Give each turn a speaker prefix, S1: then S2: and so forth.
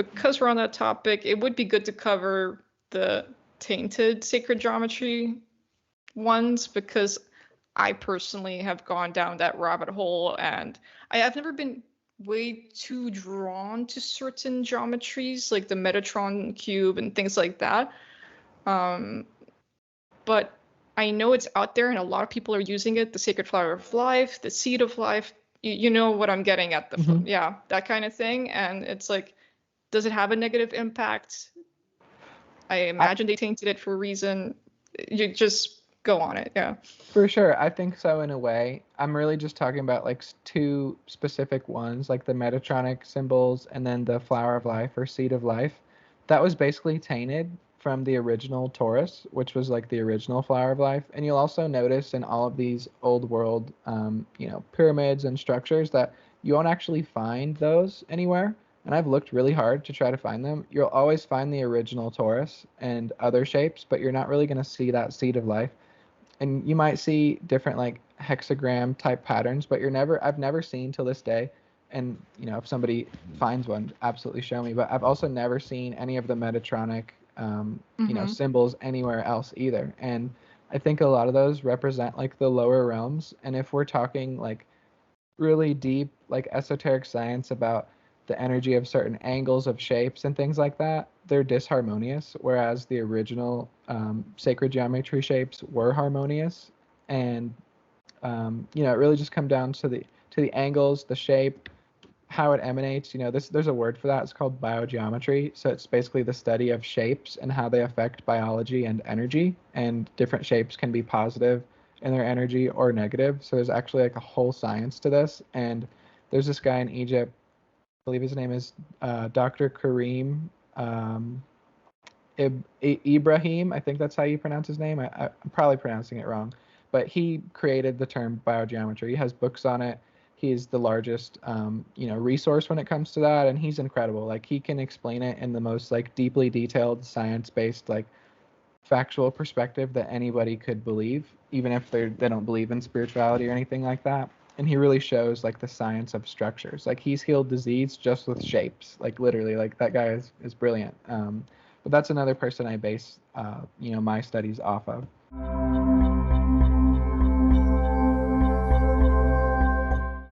S1: because we're on that topic, it would be good to cover the Tainted sacred geometry ones, because I personally have gone down that rabbit hole, and I have never been way too drawn to certain geometries like the Metatron cube and things like that. But I know it's out there and a lot of people are using it. The sacred flower of life, the seed of life. You know what I'm getting at, yeah, that kind of thing. And it's like, does it have a negative impact? I imagine they tainted it for a reason. You just go on it, yeah.
S2: For sure, I think so in a way. I'm really just talking about like two specific ones, like the Metatronic symbols and then the flower of life or seed of life. That was basically tainted from the original Taurus, which was like the original flower of life. And you'll also notice in all of these old world, pyramids and structures that you won't actually find those anywhere. And I've looked really hard to try to find them. You'll always find the original Taurus and other shapes, but you're not really going to see that seed of life. And you might see different like hexagram type patterns, but I've never seen till this day. And if somebody finds one, absolutely show me. But I've also never seen any of the Metatronic symbols anywhere else either. And I think a lot of those represent like the lower realms. And if we're talking like really deep, like esoteric science about the energy of certain angles of shapes and things like that, they're disharmonious, whereas the original sacred geometry shapes were harmonious. And it really just come down to the angles, the shape, how it emanates. There's a word for that. It's called biogeometry. So it's basically the study of shapes and how they affect biology and energy. And different shapes can be positive in their energy or negative. So there's actually like a whole science to this. And there's this guy in Egypt, I believe his name is Dr. Kareem Ibrahim. I think that's how you pronounce his name. I'm probably pronouncing it wrong. But he created the term biogeometry. He has books on it. He's the largest, resource when it comes to that, and he's incredible. Like, he can explain it in the most like deeply detailed, science-based, like factual perspective that anybody could believe, even if they don't believe in spirituality or anything like that. And he really shows like the science of structures. Like, he's healed disease just with shapes. Like, literally, like that guy is brilliant. But that's another person I base my studies off of.